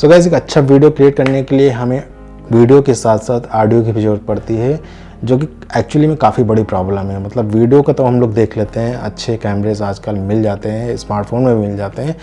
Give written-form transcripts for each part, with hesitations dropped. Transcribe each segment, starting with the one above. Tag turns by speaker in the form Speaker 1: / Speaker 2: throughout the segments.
Speaker 1: So guys, एक अच्छा video create करने के लिए हमें वीडियो के साथ साथ ऑडियो की भी जरूरत पड़ती है, जो कि एक्चुअली में काफ़ी बड़ी प्रॉब्लम है। मतलब वीडियो का तो हम लोग देख लेते हैं, अच्छे कैमरेज आजकल मिल जाते हैं, स्मार्टफोन में मिल जाते हैं,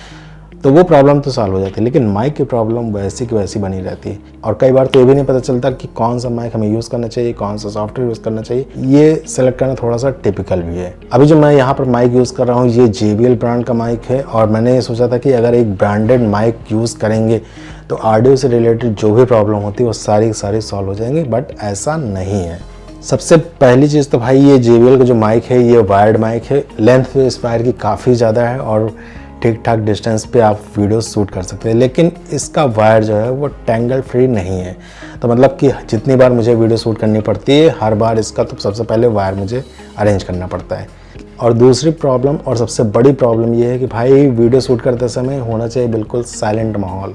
Speaker 1: तो वो प्रॉब्लम तो सॉल्व हो जाती है, लेकिन माइक की प्रॉब्लम वैसी की वैसी बनी रहती है। और कई बार तो ये भी नहीं पता चलता कि कौन सा माइक हमें यूज़ करना चाहिए, कौन सा सॉफ्टवेयर यूज़ करना चाहिए। ये सेलेक्ट करना थोड़ा सा टिपिकल भी है। अभी जो मैं यहाँ पर माइक यूज़ कर रहा हूँ, ये JBL ब्रांड का माइक है, और मैंने ये सोचा था कि अगर एक ब्रांडेड माइक यूज़ करेंगे तो ऑडियो से रिलेटेड जो भी प्रॉब्लम होती है वो सारी सॉल्व हो जाएंगी, बट ऐसा नहीं है। सबसे पहली चीज़ तो भाई, ये JBL का जो माइक है ये वायर्ड माइक है। लेंथ तो इस वायर की काफ़ी ज़्यादा है और ठीक ठाक डिस्टेंस पे आप वीडियो शूट कर सकते हैं, लेकिन इसका वायर जो है वो टेंगल फ्री नहीं है। तो मतलब कि जितनी बार मुझे वीडियो शूट करनी पड़ती है, हर बार इसका तो सबसे पहले वायर मुझे अरेंज करना पड़ता है। और दूसरी प्रॉब्लम और सबसे बड़ी प्रॉब्लम ये है कि भाई वीडियो शूट करते समय होना चाहिए बिल्कुल साइलेंट माहौल।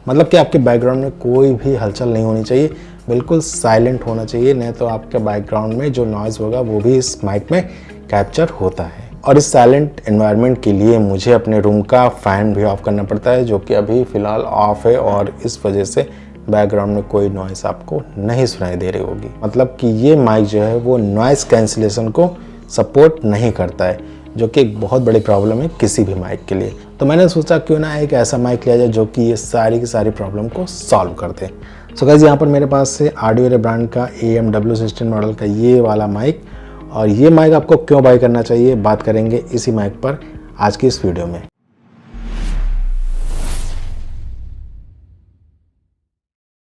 Speaker 1: मतलब कि आपके बैकग्राउंड में कोई भी हलचल नहीं होनी चाहिए, बिल्कुल साइलेंट होना चाहिए, नहीं तो आपके बैकग्राउंड में जो नॉइज़ होगा वो भी इस माइक में कैप्चर होता है। और इस साइलेंट एनवायरनमेंट के लिए मुझे अपने रूम का फ़ैन भी ऑफ करना पड़ता है, जो कि अभी फ़िलहाल ऑफ है, और इस वजह से बैकग्राउंड में कोई नॉइज़ आपको नहीं सुनाई दे रही होगी। मतलब कि ये माइक जो है वो नॉइज़ कैंसिलेशन को सपोर्ट नहीं करता है, जो कि एक बहुत बड़ी प्रॉब्लम है किसी भी माइक के लिए। तो मैंने सोचा क्यों ना एक ऐसा माइक लिया जाए जो कि ये सारी की सारी प्रॉब्लम को सॉल्व कर दे। सो गाइस, यहाँ पर मेरे पास है ऑडियो ब्रांड का AMW16 मॉडल का ये वाला माइक, और ये माइक आपको क्यों बाय करना चाहिए बात करेंगे इसी माइक पर आज की इस वीडियो में।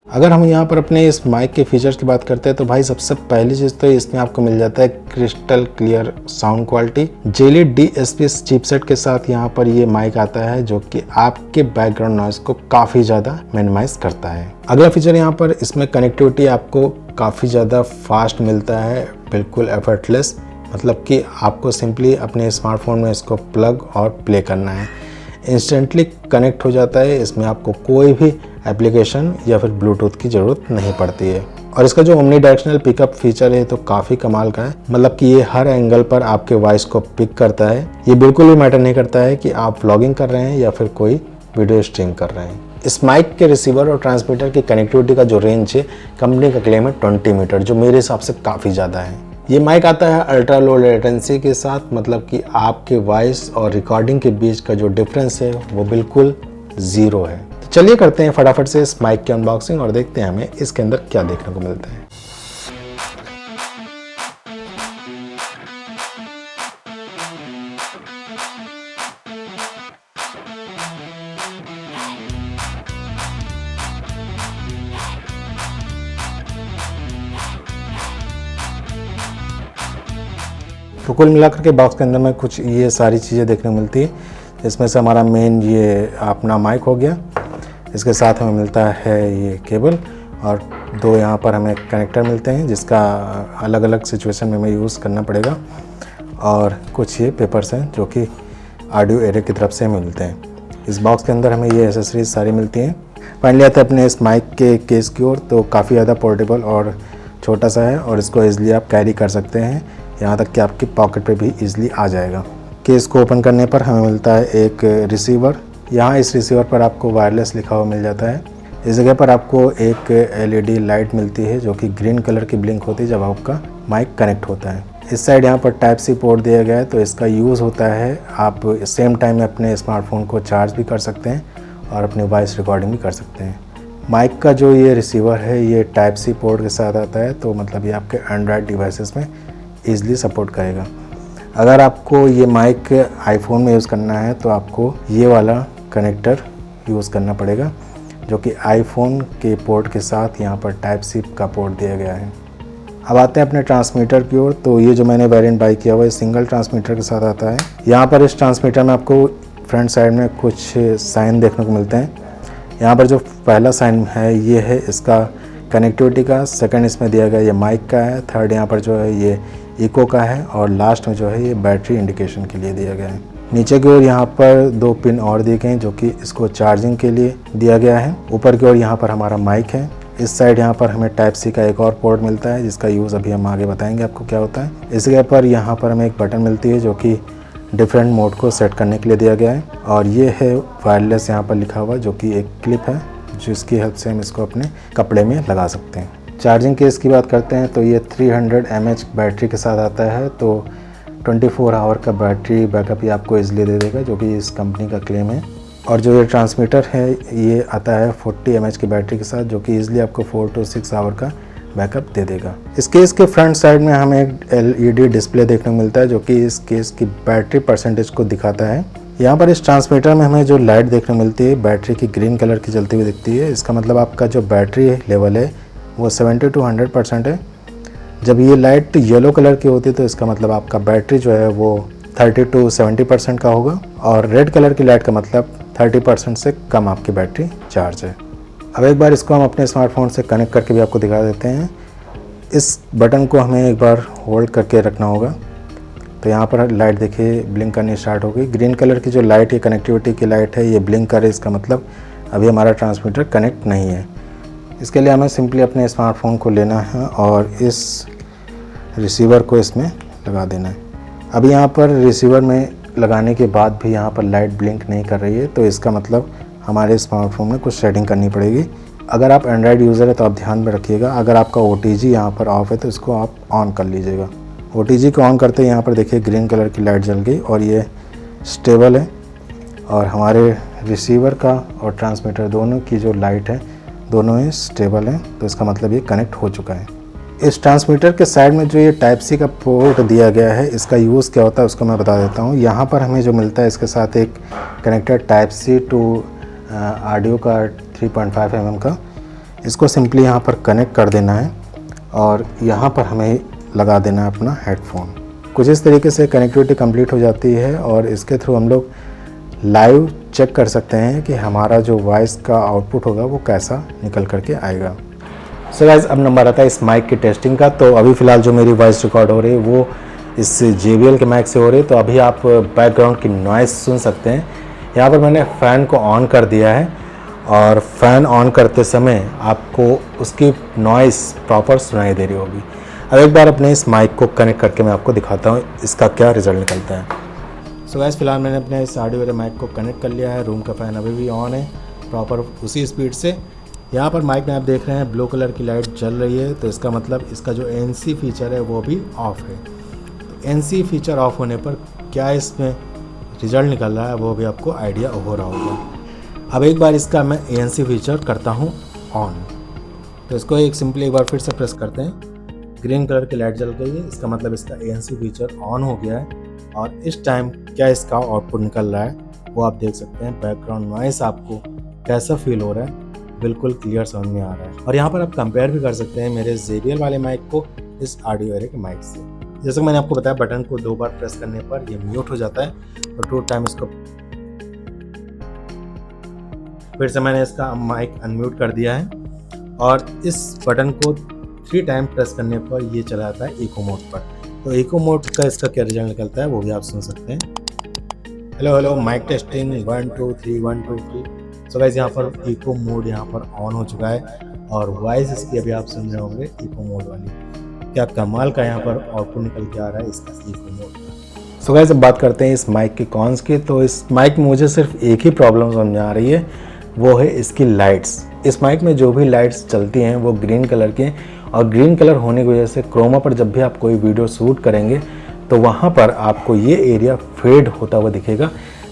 Speaker 1: अगर हम यहाँ पर अपने इस माइक के फीचर्स की बात करते हैं तो भाई सबसे पहली चीज़ तो इसमें आपको मिल जाता है crystal clear sound quality. JL DSP chipset के साथ यहाँ पर ये माइक आता है, जो कि आपके बैकग्राउंड नॉइज को काफ़ी ज़्यादा मिनिमाइज करता है। अगला फीचर यहाँ पर इसमें कनेक्टिविटी आपको काफ़ी ज़्यादा फास्ट मिलता है, बिल्कुल एफर्टलेस। मतलब कि आपको सिंपली अपने स्मार्टफोन में इसको प्लग और प्ले करना है, इंस्टेंटली कनेक्ट हो जाता है। इसमें आपको कोई भी एप्लीकेशन या फिर ब्लूटूथ की ज़रूरत नहीं पड़ती है। और इसका जो ओमनी डायरेक्शनल पिकअप फीचर है तो काफ़ी कमाल का है। मतलब कि ये हर एंगल पर आपके वॉइस को पिक करता है। ये बिल्कुल भी मैटर नहीं करता है कि आप व्लॉगिंग कर रहे हैं या फिर कोई वीडियो स्ट्रीम कर रहे हैं। इस माइक के रिसीवर और ट्रांसमीटर की कनेक्टिविटी का जो रेंज है, कंपनी का क्लेम है 20 मीटर, जो मेरे हिसाब से काफ़ी ज़्यादा है। ये माइक आता है अल्ट्रा लो लेटेंसी के साथ, मतलब कि आपके वॉइस और रिकॉर्डिंग के बीच का जो डिफरेंस है वो बिल्कुल ज़ीरो है। तो चलिए करते हैं फटाफट से इस माइक की अनबॉक्सिंग और देखते हैं हमें इसके अंदर क्या देखने को मिलता है। तो कुल मिलाकर के बॉक्स के अंदर में कुछ ये सारी चीज़ें देखने को मिलती है। इसमें से हमारा मेन ये अपना माइक हो गया, इसके साथ हमें मिलता है ये केबल, और दो यहाँ पर हमें कनेक्टर मिलते हैं जिसका अलग अलग सिचुएशन में हमें यूज़ करना पड़ेगा, और कुछ ये पेपर्स हैं जो कि ऑडियो एरे की तरफ से हमें मिलते हैं। इस बॉक्स के अंदर हमें ये एसेसरीज सारी मिलती हैं। फाइनली आते हैं अपने इस माइक के केस की ओर। तो काफ़ी ज़्यादा पोर्टेबल और छोटा सा है, और इसको ईज़िली आप कैरी कर सकते हैं, यहाँ तक कि आपकी पॉकेट पे भी इजीली आ जाएगा। केस को ओपन करने पर हमें मिलता है एक रिसीवर। यहाँ इस रिसीवर पर आपको वायरलेस लिखा हुआ मिल जाता है। इस जगह पर आपको एक LED लाइट मिलती है जो कि ग्रीन कलर की ब्लिंक होती है जब आपका माइक कनेक्ट होता है। इस साइड यहाँ पर Type-C पोर्ट दिया गया है, तो इसका यूज़ होता है आप सेम टाइम में अपने स्मार्टफोन को चार्ज भी कर सकते हैं और अपनी वॉइस रिकॉर्डिंग भी कर सकते हैं। माइक का जो ये रिसीवर है ये Type-C पोर्ट के साथ आता है, तो मतलब ये आपके एंड्रॉयड डिवाइसेस में ईज़िली सपोर्ट करेगा। अगर आपको ये माइक आईफोन में यूज़ करना है तो आपको ये वाला कनेक्टर यूज़ करना पड़ेगा, जो कि आईफोन के पोर्ट के साथ यहाँ पर Type-C का पोर्ट दिया गया है। अब आते हैं अपने ट्रांसमीटर की ओर। तो ये जो मैंने वेरिएंट बाई किया हुआ है सिंगल ट्रांसमीटर के साथ आता है। यहाँ पर इस ट्रांसमीटर में आपको फ्रंट साइड में कुछ साइन देखने को मिलते हैं। यहाँ पर जो पहला साइन है ये है इसका कनेक्टिविटी का, सेकंड इसमें दिया गया ये माइक का है, थर्ड यहाँ पर जो है ये इको का है, और लास्ट में जो है ये बैटरी इंडिकेशन के लिए दिया गया है। नीचे की ओर यहाँ पर दो पिन और दिए गए हैं जो कि इसको चार्जिंग के लिए दिया गया है। ऊपर की ओर यहाँ पर हमारा माइक है। इस साइड यहाँ पर हमें Type-C का एक और पोर्ट मिलता है जिसका यूज़ अभी हम आगे बताएंगे आपको क्या होता है। इस जगह पर यहाँ पर हमें एक बटन मिलती है जो कि डिफरेंट मोड को सेट करने के लिए दिया गया है। और ये है वायरलेस यहाँ पर लिखा हुआ, जो कि एक क्लिप है जिसकी हेल्प से हम इसको अपने कपड़े में लगा सकते हैं। चार्जिंग केस की बात करते हैं तो ये 300 mAh बैटरी के साथ आता है, तो 24 आवर का बैटरी बैकअप ये आपको इजीली दे देगा, जो कि इस कंपनी का क्लेम है। और जो ये ट्रांसमीटर है ये आता है 40 mAh की बैटरी के साथ, जो कि इजीली आपको 4 to 6 आवर का बैकअप दे देगा। इस केस के फ्रंट साइड में हमें एक LED डिस्प्ले देखने को मिलता है, जो कि इस केस की बैटरी परसेंटेज को दिखाता है। यहाँ पर इस ट्रांसमीटर में हमें जो लाइट देखने को मिलती है बैटरी की ग्रीन कलर की जलती हुई दिखती है। इसका मतलब आपका जो बैटरी लेवल है वो 70 to 100% है। जब ये लाइट येलो कलर की होती है तो इसका मतलब आपका बैटरी जो है वो 30 to 70% का होगा, और रेड कलर की लाइट का मतलब 30% से कम आपकी बैटरी चार्ज है। अब एक बार इसको हम अपने स्मार्टफोन से कनेक्ट करके भी आपको दिखा देते हैं। इस बटन को हमें एक बार होल्ड करके रखना होगा, तो यहाँ पर लाइट देखिए ब्लिंक करनी स्टार्ट हो गई। ग्रीन कलर की जो लाइट है कनेक्टिविटी की लाइट है, ये ब्लिंक करे, इसका मतलब अभी हमारा ट्रांसमीटर कनेक्ट नहीं है। इसके लिए हमें सिंपली अपने स्मार्टफोन को लेना है और इस रिसीवर को इसमें लगा देना है। अभी यहाँ पर रिसीवर में लगाने के बाद भी यहाँ पर लाइट ब्लिंक नहीं कर रही है, तो इसका मतलब हमारे स्मार्टफोन में कुछ सेटिंग करनी पड़ेगी। अगर आप एंड्रॉयड यूज़र है तो आप ध्यान में रखिएगा, अगर आपका OTG यहाँ पर ऑफ है तो इसको आप ऑन कर लीजिएगा। OTG को ऑन करते ही यहाँ पर देखिए ग्रीन कलर की लाइट जल गई और ये स्टेबल है, और हमारे रिसीवर का और ट्रांसमीटर दोनों की जो लाइट है दोनों ही स्टेबल है, तो इसका मतलब ये कनेक्ट हो चुका है। इस ट्रांसमीटर के साइड में जो ये Type-C का पोर्ट दिया गया है, इसका यूज़ क्या होता है उसको मैं बता देता हूँ। यहाँ पर हमें जो मिलता है इसके साथ एक कनेक्टर Type-C टू ऑडियो का 3.5 mm का, इसको सिंपली यहाँ पर कनेक्ट कर देना है और यहाँ पर हमें लगा देना है अपना हेडफोन। कुछ इस तरीके से कनेक्टिविटी कंप्लीट हो जाती है और इसके थ्रू हम लोग लाइव चेक कर सकते हैं कि हमारा जो वॉइस का आउटपुट होगा वो कैसा निकल करके आएगा। सो गाइस, अब नंबर आता है इस माइक की टेस्टिंग का। तो अभी फ़िलहाल जो मेरी वॉइस रिकॉर्ड हो रही है वो इस JBL के माइक से हो रही है, तो अभी आप बैकग्राउंड की नॉइज़ सुन सकते हैं। यहाँ पर मैंने फ़ैन को ऑन कर दिया है और फ़ैन ऑन करते समय आपको उसकी नॉइज़ प्रॉपर सुनाई दे रही होगी। अब एक बार अपने इस माइक को कनेक्ट करके मैं आपको दिखाता हूँ इसका क्या रिज़ल्ट निकलता है। सो गाइस, फिलहाल मैंने अपने इस ऑडियो वाले माइक को कनेक्ट कर लिया है। रूम का फ़ैन अभी भी ऑन है प्रॉपर उसी स्पीड से। यहाँ पर माइक में आप देख रहे हैं ब्लू कलर की लाइट जल रही है, तो इसका मतलब इसका जो ANC फीचर है वो भी ऑफ है। तो NC फीचर ऑफ होने पर क्या इसमें रिज़ल्ट निकल रहा है वो भी आपको आइडिया हो रहा होगा। अब एक बार इसका मैं ANC फीचर करता हूँ ऑन, तो इसको सिंपली एक बार फिर से प्रेस करते हैं। ग्रीन कलर की लाइट जल गई है, इसका मतलब इसका ANC फीचर ऑन हो गया है। और इस टाइम क्या इसका आउटपुट निकल रहा है वो आप देख सकते हैं। बैकग्राउंड नॉइस आपको कैसा फील हो रहा है बिल्कुल क्लियर समझ में आ रहा है। और यहाँ पर आप कंपेयर भी कर सकते हैं मेरे JBL वाले माइक को इस ऑडियो एरे के माइक से। जैसे मैंने आपको बताया, बटन को 2 बार प्रेस करने पर ये म्यूट हो जाता है, और 2 टाइम इसको फिर से मैंने इसका माइक अनम्यूट कर दिया है, और इस बटन को 3 टाइम प्रेस करने पर ये चला जाता है इको मोड पर। तो इको मोड का इसका क्या रिजल्ट निकलता है वो भी आप सुन सकते हैं। Hello hello, mic testing 1 2 3 1 2 3। So guys, यहाँ पर इको मोड यहाँ पर ऑन हो चुका है और वॉइस इसकी अभी आप सुन रहे होंगे इको मोड वाली। क्या कमाल का यहाँ पर आउटपुट निकल के आ रहा है इसका इको मोड का। सो गाइस, अब बात करते हैं इस माइक के कॉन्स की। तो इस माइक में मुझे सिर्फ एक ही प्रॉब्लम समझ में आ रही है, वो है इसकी लाइट्स। इस माइक में जो भी लाइट्स चलती हैं वो ग्रीन कलर की हैं, और ग्रीन कलर होने की वजह से क्रोमा पर जब भी आप कोई वीडियो शूट करेंगे तो वहाँ पर आपको ये एरिया फेड होता हुआ दिखेगा,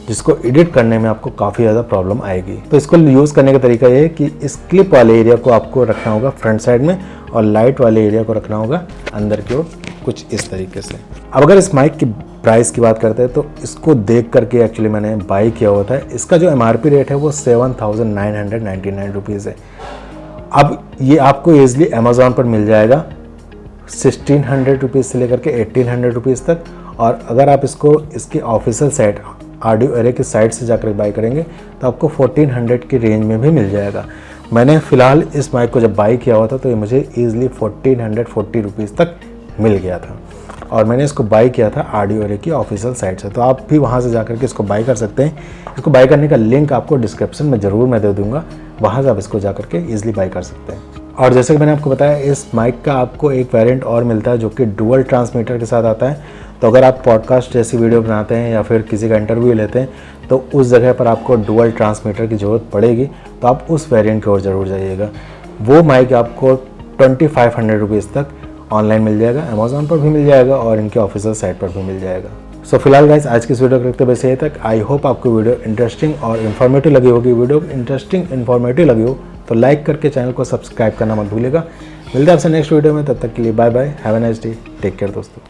Speaker 1: जिसको एडिट करने में आपको काफ़ी ज़्यादा प्रॉब्लम आएगी। तो इसको यूज़ करने का तरीका ये है कि इस क्लिप वाले एरिया को आपको रखना होगा फ्रंट साइड में, और लाइट वाले एरिया को रखना होगा अंदर की ओर, कुछ इस तरीके से। अब अगर इस माइक की प्राइस की बात करते हैं तो इसको देख करके एक्चुअली मैंने बाई किया हुआ था। इसका जो MRP रेट है वो 7,999 रुपीज़ है। अब ये आपको ईजिली अमेज़ॉन पर मिल जाएगा 1,600 रुपीज़ से लेकर के 1,800 रुपीज़ तक। और अगर आप इसको इसकी ऑफिशियल साइट ऑडियो एरे की साइट से जाकर बाई करेंगे तो आपको 1,400 की रेंज में भी मिल जाएगा। मैंने फ़िलहाल इस माइक को जब बाई किया हुआ था तो ये मुझे ईजिली 1,440 रुपीज़ तक मिल गया था, और मैंने इसको बाई किया था ऑडियो एरे की ऑफिशियल साइट से। तो आप भी वहाँ से जाकर के इसको बाई कर सकते हैं। इसको बाई करने का लिंक आपको डिस्क्रिप्शन में ज़रूर मैं दे दूँगा, वहाँ से आप इसको जाकर के ईजिली बाई कर सकते हैं। और जैसे कि मैंने आपको बताया, इस माइक का आपको एक वेरिएंट और मिलता है जो कि डुअल ट्रांसमीटर के साथ आता है। तो अगर आप पॉडकास्ट जैसी वीडियो बनाते हैं या फिर किसी का इंटरव्यू लेते हैं तो उस जगह पर आपको डुअल ट्रांसमीटर की ज़रूरत पड़ेगी, तो आप उस वेरिएंट की ओर ज़रूर जाइएगा। वो माइक आपको 2500 रुपीज़ तक ऑनलाइन मिल जाएगा, अमेजोन पर भी मिल जाएगा और इनके ऑफिशियल साइट पर भी मिल जाएगा। सो फिलहाल गाइस, आज की इस वीडियो को रखते बस यही तक। आई होप आपको वीडियो इंटरेस्टिंग और इन्फॉर्मेटिव लगी होगी। वीडियो इंटरेस्टिंग इन्फॉर्मेटिव लगी हो तो लाइक करके चैनल को सब्सक्राइब करना मत भूलिएगा। मिलते हैं आपसे नेक्स्ट वीडियो में, तब तक के लिए bye bye, have a nice day, take care दोस्तों।